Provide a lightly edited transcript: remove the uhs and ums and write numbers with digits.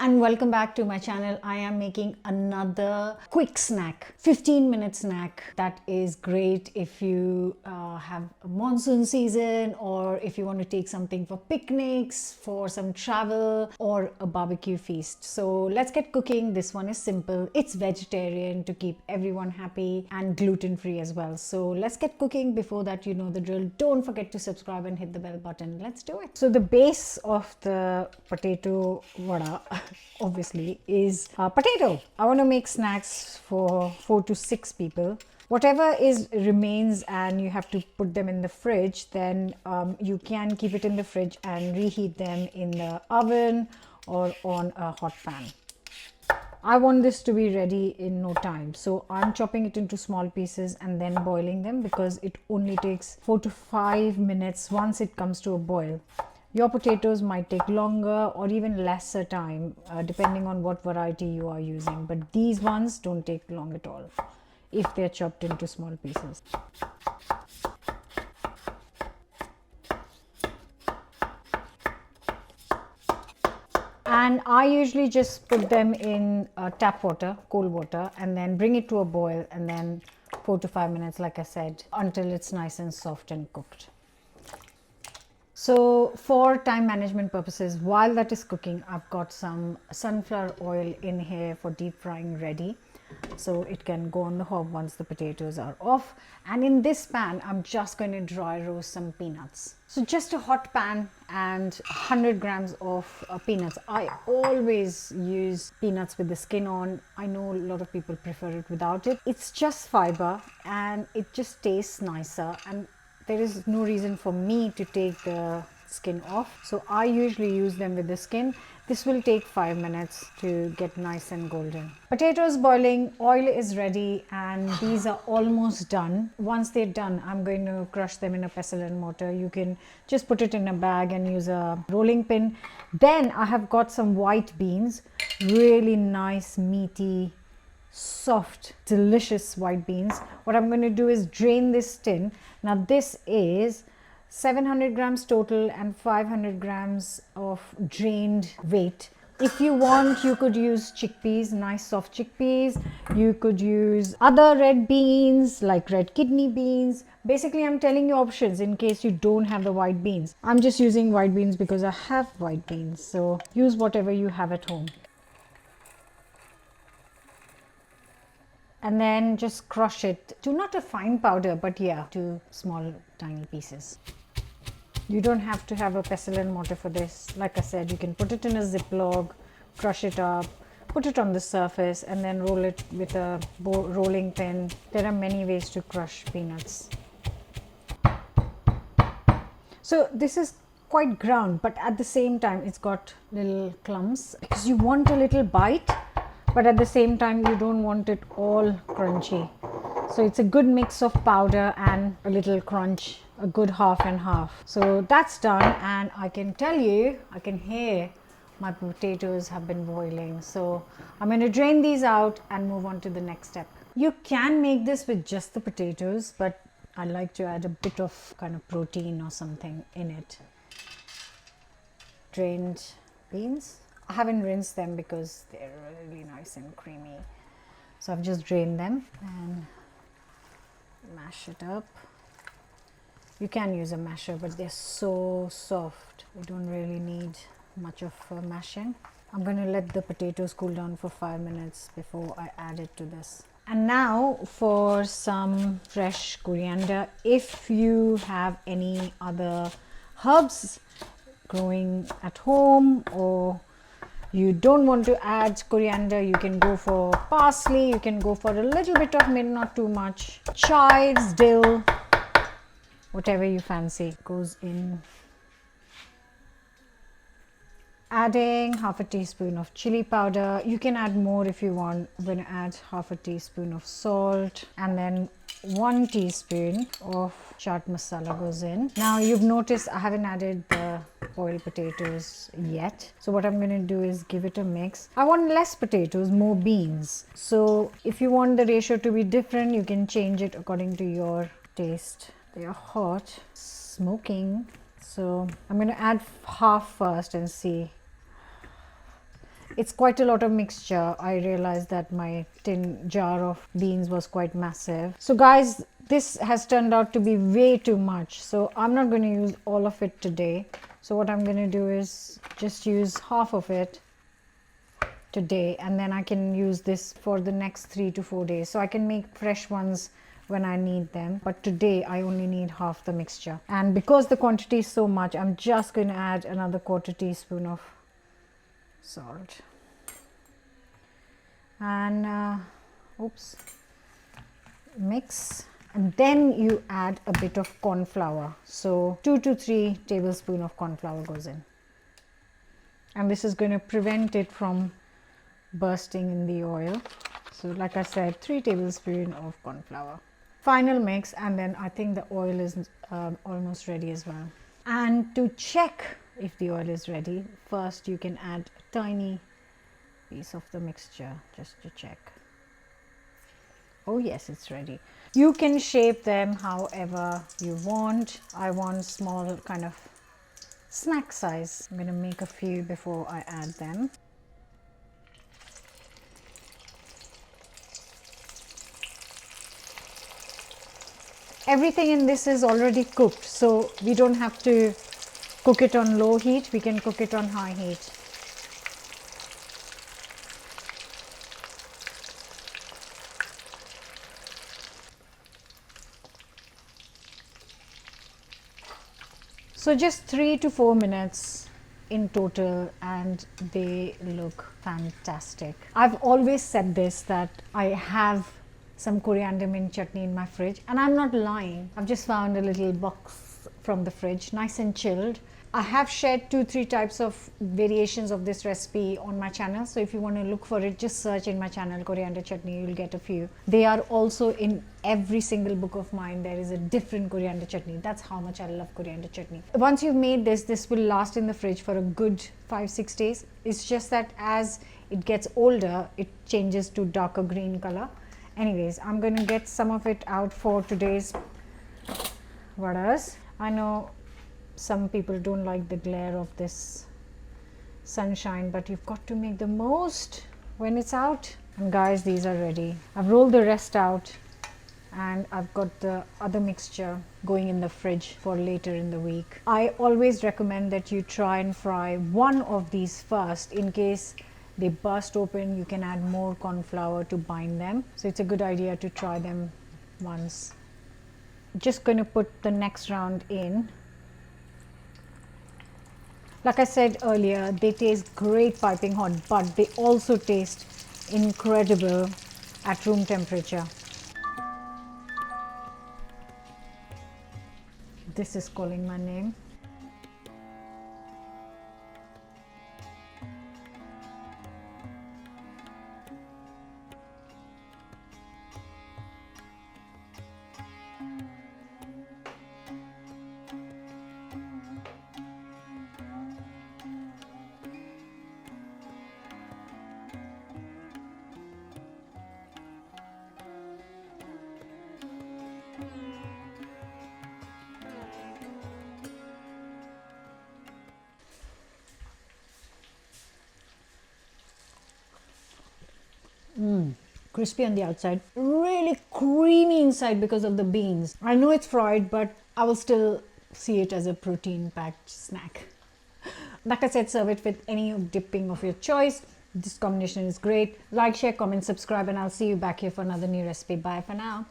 and welcome back to my channel. I am making another quick snack, 15-minute snack that is great if you have a monsoon season, or if you want to take something for picnics, for some travel, or a barbecue feast. So let's get cooking. This one is simple. It's vegetarian to keep everyone happy and gluten-free as well. So let's get cooking. Before that, you know the drill. Don't forget to subscribe and hit the bell button. Let's do it. So the base of the potato vada obviously is potato. I want to make snacks for 4 to 6 people. Whatever remains and you have to put them in the fridge, then you can keep it in the fridge and reheat them in the oven or on a hot pan. I want this to be ready in no time, so I'm chopping it into small pieces and then boiling them, because it only takes 4 to 5 minutes once it comes to a boil. Your potatoes might take longer or even lesser time depending on what variety you are using, but these ones don't take long at all if they're chopped into small pieces. And I usually just put them in tap water, cold water, and then bring it to a boil, and then 4 to 5 minutes, like I said, until it's nice and soft and cooked. So for time management purposes, while that is cooking, I've got some sunflower oil in here for deep frying ready. So it can go on the hob once the potatoes are off. And in this pan, I'm just going to dry roast some peanuts. So just a hot pan and 100 grams of peanuts. I always use peanuts with the skin on. I know a lot of people prefer it without it. It's just fiber and it just tastes nicer, and there is no reason for me to take the skin off. So I usually use them with the skin. This will take 5 minutes to get nice and golden. Potatoes boiling, oil is ready, and these are almost done. Once they're done, I'm going to crush them in a pestle and mortar. You can just put it in a bag and use a rolling pin. Then I have got some white beans, really nice, meaty, soft, delicious white beans. What I'm going to do is drain this tin. Now this is 700 grams total and 500 grams of drained weight. If you want, you could use chickpeas, nice soft chickpeas. You could use other red beans like red kidney beans. Basically, I'm telling you options in case you don't have the white beans. I'm just using white beans because I have white beans. So use whatever you have at home. And then just crush it to not a fine powder, but yeah, to small tiny pieces. You don't have to have a pestle and mortar for this. Like I said, you can put it in a Ziploc, crush it up, put it on the surface, and then roll it with a rolling pin. There are many ways to crush peanuts. So this is quite ground, but at the same time it's got little clumps because you want a little bite, but at the same time you don't want it all crunchy. So it's a good mix of powder and a little crunch, a good half and half. So that's done, and I can tell you, I can hear my potatoes have been boiling. So I'm going to drain these out and move on to the next step. You can make this with just the potatoes, but I like to add a bit of kind of protein or something in it. Drained beans. I haven't rinsed them because they're really nice and creamy. So I've just drained them and mash it up. You can use a masher, but they're so soft. You don't really need much of mashing. I'm going to let the potatoes cool down for 5 minutes before I add it to this. And now for some fresh coriander. If you have any other herbs growing at home, or you don't want to add coriander, you can go for parsley, you can go for a little bit of mint, not too much. Chives, dill, whatever you fancy goes in. Adding half a teaspoon of chili powder. You can add more if you want. I'm going to add half a teaspoon of salt, and then 1 teaspoon of chaat masala goes in. Now you've noticed I haven't added the boiled potatoes yet. So what I'm going to do is give it a mix. I want less potatoes, more beans. So if you want the ratio to be different, you can change it according to your taste. They are hot, smoking. So I'm going to add half first and see. It's quite a lot of mixture. I realized that my tin jar of beans was quite massive. So guys, this has turned out to be way too much. So I'm not going to use all of it today. So what I'm going to do is just use half of it today, and then I can use this for the next 3 to 4 days. So I can make fresh ones when I need them, but today I only need half the mixture. And because the quantity is so much, I'm just going to add another 1/4 teaspoon of salt and mix, and then you add a bit of corn flour. So 2 to 3 tablespoons of corn flour goes in, and this is going to prevent it from bursting in the oil. So like I said, 3 tablespoons of corn flour. Final mix, and then I think the oil is almost ready as well. And to check if the oil is ready, first you can add a tiny piece of the mixture just to check. Oh yes, it's ready. You can shape them however you want. I want small, kind of snack size. I'm going to make a few before I add them. Everything in this is already cooked, so we don't have to cook it on low heat. We can cook it on high heat. So just 3 to 4 minutes in total, and they look fantastic. I've always said this, that I have some coriander mint chutney in my fridge, and I'm not lying. I've just found a little box from the fridge, nice and chilled. I have shared 2-3 types of variations of this recipe on my channel, so if you want to look for it, just search in my channel coriander chutney, you'll get a few. They are also in every single book of mine. There is a different coriander chutney. That's how much I love coriander chutney. Once you've made this will last in the fridge for a good 5-6 days. It's just that as it gets older, it changes to darker green color. Anyways, I'm going to get some of it out for today's vadas. I know some people don't like the glare of this sunshine, but you've got to make the most when it's out. And guys, these are ready. I've rolled the rest out, and I've got the other mixture going in the fridge for later in the week. I always recommend that you try and fry one of these first. In case they burst open, you can add more corn flour to bind them. So it's a good idea to try them once. Just going to put the next round in. Like I said earlier, they taste great piping hot, but they also taste incredible at room temperature. This is calling my name. Crispy on the outside, really creamy inside because of the beans. I know it's fried, but I will still see it as a protein packed snack. Like I said, serve it with any dipping of your choice. This combination is great. Like, share, comment, subscribe, and I'll see you back here for another new recipe. Bye for now.